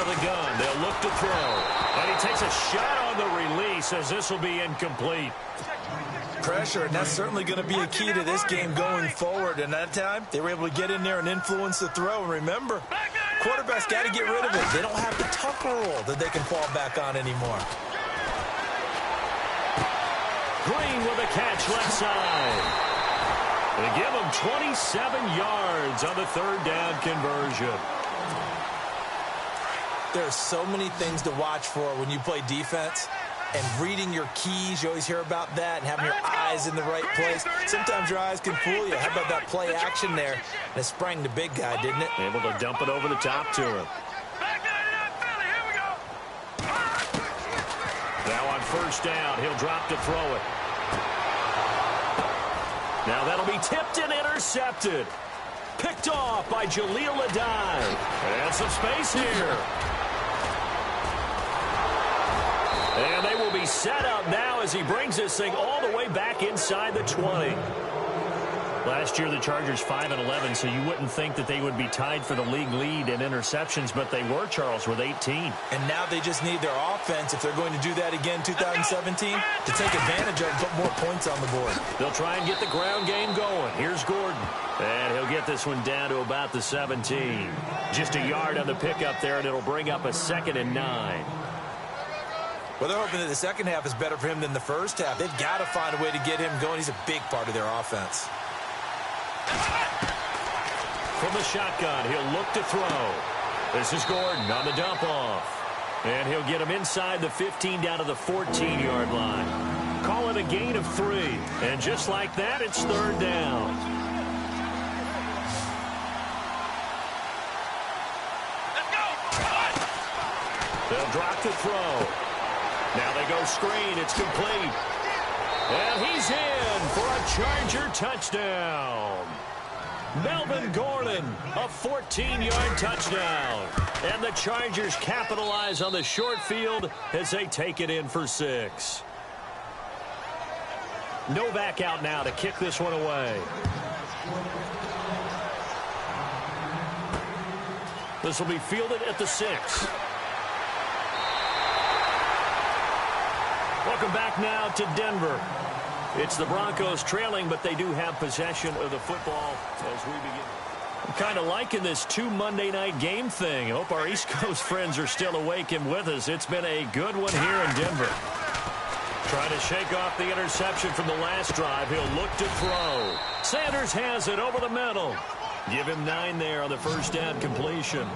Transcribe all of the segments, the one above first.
of the gun. They'll look to throw. And he takes a shot on the release as this will be incomplete. Pressure, and that's certainly going to be a key to this game going forward. And that time, they were able to get in there and influence the throw. And remember, quarterback's got to get rid of it. They don't have the Tucker rule that they can fall back on anymore. Green with a catch left side. They give him 27 yards on the third down conversion. There are so many things to watch for when you play defense. And reading your keys, you always hear about that, and having your eyes in the right place. Sometimes your eyes can fool you. How about that play action there? And it sprang the big guy, didn't it? Able to dump it over the top to him. Now on first down, he'll drop to throw it. Now that'll be tipped and intercepted. Picked off by Jaleel Adai. And some space here. And they will be set up now as he brings this thing all the way back inside the 20. Last year, the Chargers 5-11, so you wouldn't think that they would be tied for the league lead in interceptions, but they were, Charles, with 18. And now they just need their offense, if they're going to do that again 2017, to take advantage of and put more points on the board. They'll try and get the ground game going. Here's Gordon. And he'll get this one down to about the 17. Just a yard on the pickup there, and it'll bring up a 2nd and 9. Well, they're hoping that the second half is better for him than the first half. They've got to find a way to get him going. He's a big part of their offense. From the shotgun, he'll look to throw. This is Gordon on the dump off. And he'll get him inside the 15 down to the 14-yard line. Call it a gain of 3. And just like that, it's third down. They'll drop to throw. Now they go screen. It's complete. And he's in for a Charger touchdown. Melvin Gordon, a 14-yard touchdown. And the Chargers capitalize on the short field as they take it in for 6. Novak out now to kick this one away. This will be fielded at the 6. Welcome back now to Denver. It's the Broncos trailing, but they do have possession of the football as we begin. I'm kind of liking this 2 Monday night game thing. I hope our East Coast friends are still awake and with us. It's been a good one here in Denver. Trying to shake off the interception from the last drive. He'll look to throw. Sanders has it over the middle. Give him 9 there on the first down completion.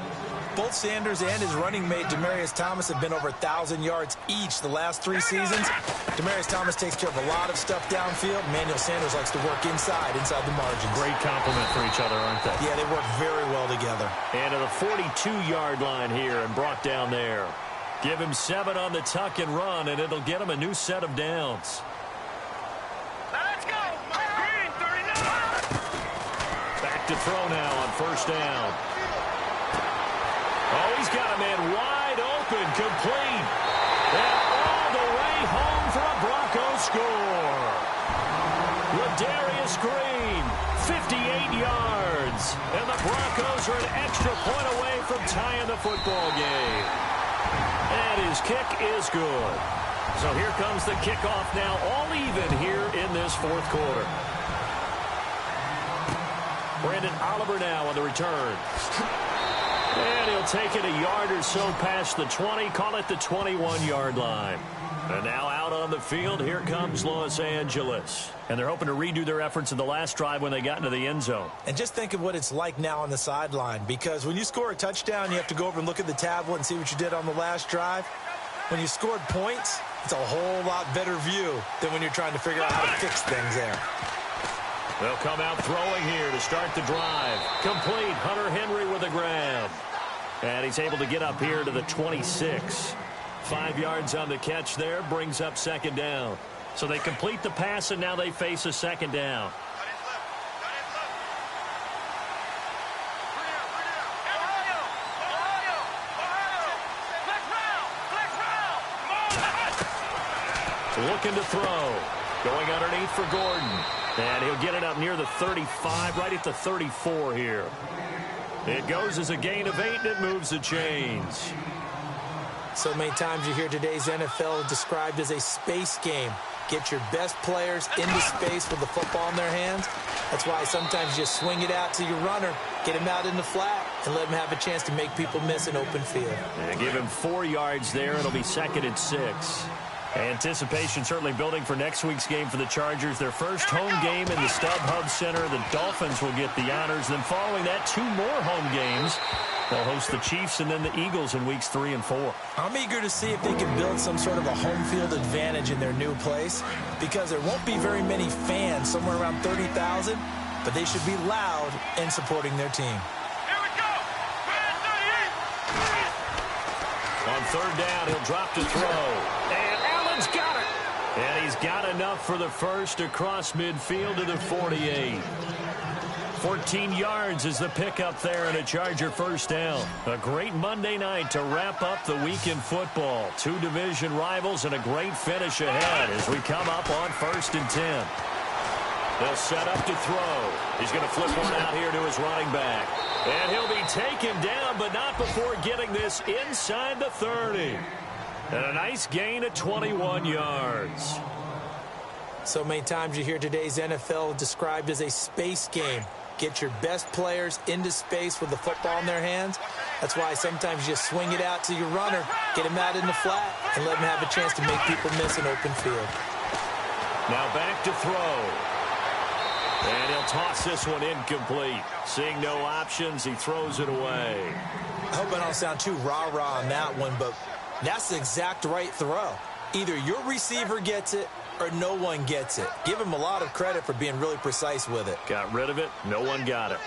Both Sanders and his running mate, Demaryius Thomas, have been over 1,000 yards each the last 3 seasons. Demaryius Thomas takes care of a lot of stuff downfield. Emmanuel Sanders likes to work inside the margins. Great compliment for each other, aren't they? Yeah, they work very well together. And at the 42-yard line here and brought down there. Give him 7 on the tuck and run, and it'll get him a new set of downs. Let's go! Green, 39! Back to throw now on first down. Oh, he's got a man wide open, complete. And all the way home for a Broncos score. Ladarius Green, 58 yards. And the Broncos are an extra point away from tying the football game. And his kick is good. So here comes the kickoff now, all even here in this fourth quarter. Brandon Oliver now on the return. And he'll take it a yard or so past the 20, call it the 21-yard line. And now out on the field, here comes Los Angeles. And they're hoping to redo their efforts in the last drive when they got into the end zone. And just think of what it's like now on the sideline, because when you score a touchdown, you have to go over and look at the tablet and see what you did on the last drive. When you scored points, it's a whole lot better view than when you're trying to figure out how to fix things there. They'll come out throwing here to start the drive. Complete. Hunter Henry with a grab. And he's able to get up here to the 26. 5 yards on the catch there. Brings up second down. So they complete the pass, and now they face a second down. Looking to throw. Going underneath for Gordon. And he'll get it up near the 35, right at the 34 here. It goes as a gain of 8, and it moves the chains. So many times you hear today's NFL described as a space game. Get your best players into space with the football in their hands. That's why sometimes you swing it out to your runner, get him out in the flat, and let him have a chance to make people miss an open field. And give him 4 yards there. It'll be 2nd and 6. Anticipation certainly building for next week's game for the Chargers. Their first home game in the StubHub Center. The Dolphins will get the honors. Then following that, 2 more home games. They'll host the Chiefs and then the Eagles in weeks 3 and 4. I'm eager to see if they can build some sort of a home field advantage in their new place, because there won't be very many fans, somewhere around 30,000, but they should be loud in supporting their team. Here we go. On 3rd down, he'll drop to throw. And Allen's got it. And he's got enough for the first across midfield to the 48. 14 yards is the pickup there and a Charger first down. A great Monday night to wrap up the week in football. 2 division rivals and a great finish ahead as we come up on 1st and 10. They'll set up to throw. He's going to flip one out here to his running back. And he'll be taken down, but not before getting this inside the 30. And a nice gain of 21 yards. So many times you hear today's NFL described as a space game. Get your best players into space with the football in their hands. That's why sometimes you swing it out to your runner, get him out in the flat, and let him have a chance to make people miss an open field. Now back to throw. And he'll toss this one incomplete. Seeing no options, he throws it away. I hope I don't sound too rah-rah on that one, but that's the exact right throw. Either your receiver gets it or no one gets it. Give him a lot of credit for being really precise with it. Got rid of it. No one got it.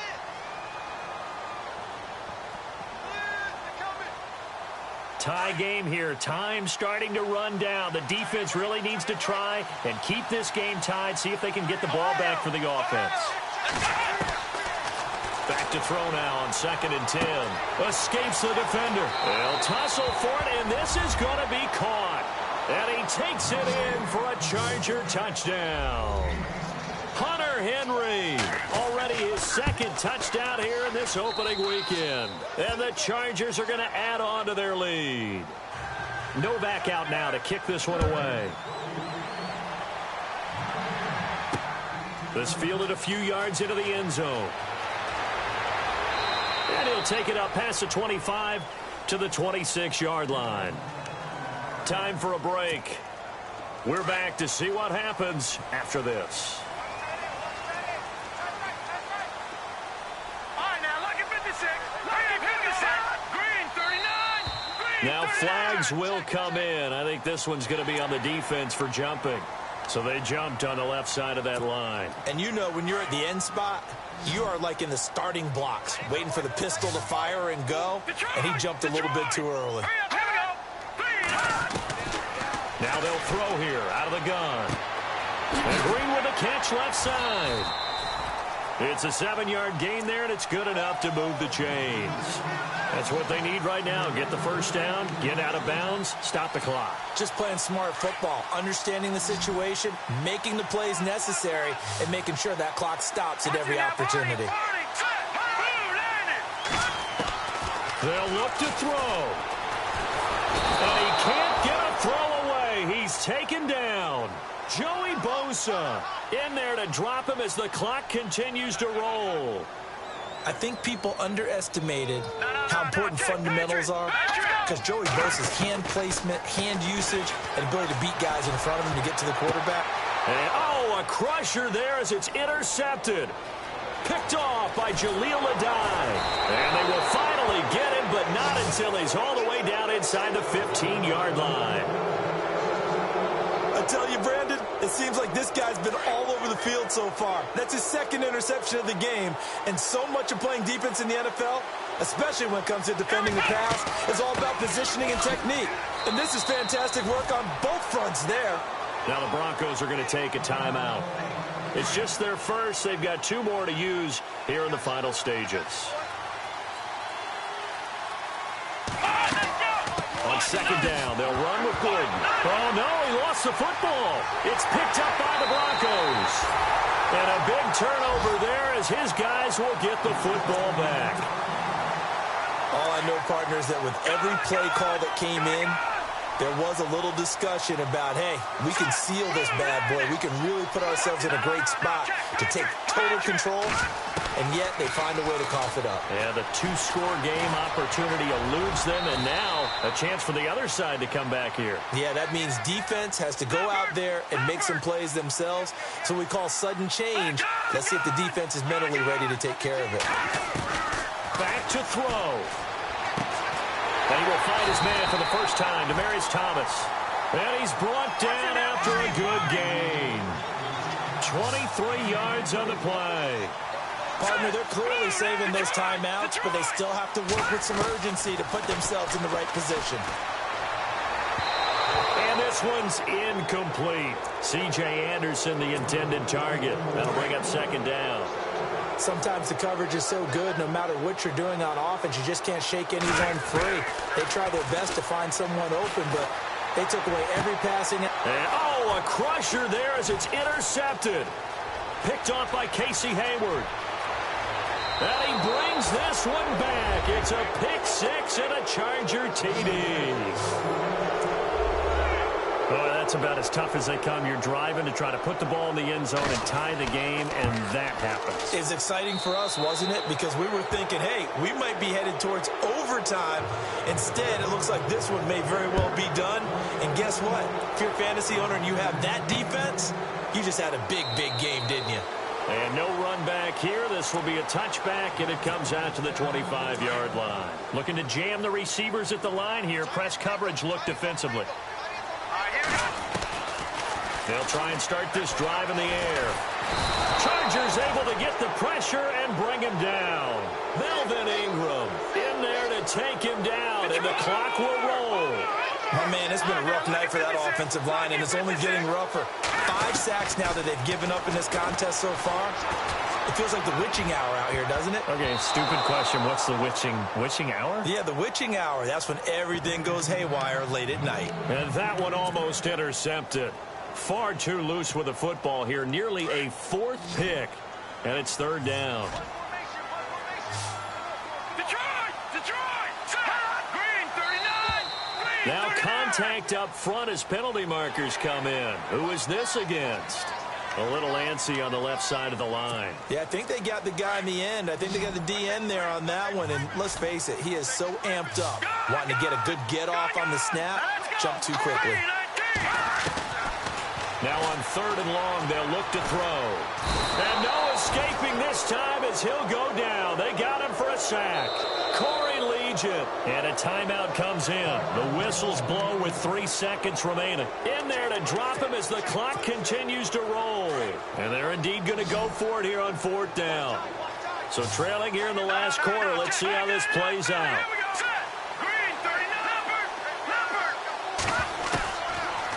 Tie game here. Time starting to run down. The defense really needs to try and keep this game tied. See if they can get the ball back for the offense. Back to throw now on 2nd and 10. Escapes the defender. They'll tussle for it, and this is going to be caught. And he takes it in for a Charger touchdown. Hunter Henry, already his 2nd touchdown here in this opening weekend. And the Chargers are going to add on to their lead. Novak out now to kick this one away. This fielded a few yards into the end zone. And he'll take it up past the 25 to the 26-yard line. Time for a break. We're back to see what happens after this. All right, now look at 56. Green 39. Now flags will come in. I think this one's going to be on the defense for jumping. So they jumped on the left side of that line. And you know when you're at the end spot, you are like in the starting blocks, waiting for the pistol to fire and go, and he jumped a little bit too early. Now they'll throw here out of the gun. And Green with a catch left side. It's a 7-yard gain there, and it's good enough to move the chains. That's what they need right now. Get the first down, get out of bounds, stop the clock. Just playing smart football, understanding the situation, making the plays necessary, and making sure that clock stops at every opportunity. They'll look to throw. And he can't get a throw away. He's taken down. Joey Bosa in there to drop him as the clock continues to roll. I think people underestimated how important fundamentals are, because Joey Bosa's hand placement, hand usage, and ability to beat guys in front of him to get to the quarterback. And, oh, a crusher there as it's intercepted. Picked off by Jaleel Adai. And they will finally get him, but not until he's all the way down inside the 15-yard line. I tell you, Brandon, it seems like this guy's been all over the field so far. That's his 2nd interception of the game. And so much of playing defense in the NFL, especially when it comes to defending the pass, is all about positioning and technique. And this is fantastic work on both fronts there. Now the Broncos are going to take a timeout. It's just their first. They've got 2 more to use here in the final stages. On 2nd down, they'll run with Gordon. Oh, no, he lost the football. It's picked up by the Broncos. And a big turnover there as his guys will get the football back. All I know, partner, is that with every play call that came in, there was a little discussion about, hey, we can seal this bad boy. We can really put ourselves in a great spot to take total control, and yet they find a way to cough it up. Yeah, the two-score game opportunity eludes them, and now a chance for the other side to come back here. Yeah, that means defense has to go out there and make some plays themselves. So we call sudden change. Let's see if the defense is mentally ready to take care of it. Back to throw. And he will find his man for the first time, Demaryius Thomas. And he's brought down after a good gain. 23 yards on the play. Partner, they're clearly saving those timeouts, but they still have to work with some urgency to put themselves in the right position. And this one's incomplete. C.J. Anderson, the intended target. That'll bring up second down. Sometimes the coverage is so good, no matter what you're doing on offense, you just can't shake anyone free. They try their best to find someone open, but they took away every passing. And, a crusher there as it's intercepted. Picked off by Casey Hayward. And he brings this one back. It's a pick six and a Charger TD. Oh, that's about as tough as they come. You're driving to try to put the ball in the end zone and tie the game, and that happens. It's exciting for us, wasn't it? Because we were thinking, hey, we might be headed towards overtime. Instead, it looks like this one may very well be done. And guess what? If you're a fantasy owner and you have that defense, you just had a big, big game, didn't you? And no run back here. This will be a touchback, and it comes out to the 25-yard line. Looking to jam the receivers at the line here. Press coverage look defensively. They'll try and start this drive in the air. Chargers able to get the pressure and bring him down. Melvin Ingram in there to take him down, and the clock will roll. My man, it's been a rough night for that offensive line, and it's only getting rougher. 5 sacks now that they've given up in this contest so far. It feels like the witching hour out here, doesn't it? Okay, stupid question. What's the witching hour? Yeah, the witching hour. That's when everything goes haywire late at night. And that one almost intercepted. Far too loose with the football here. Nearly a 4th pick. And it's 3rd down. Now contact up front as penalty markers come in. Who is this against? A little antsy on the left side of the line. Yeah, I think they got the guy in the end. I think they got the DN there on that one. And let's face it, he is so amped up. Wanting to get a good get-off on the snap. Jump too quickly. Now on 3rd and long, they'll look to throw. And no escaping this time as he'll go down. They got him for a sack. Corey Legion. And a timeout comes in. The whistles blow with 3 seconds remaining. In there to drop him as the clock continues to roll. And they're indeed going to go for it here on 4th down. So trailing here in the last quarter. Let's see how this plays out.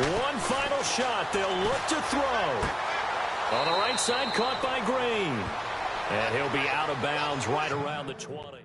One final shot. They'll look to throw. On the right side, caught by Green. And he'll be out of bounds right around the 20.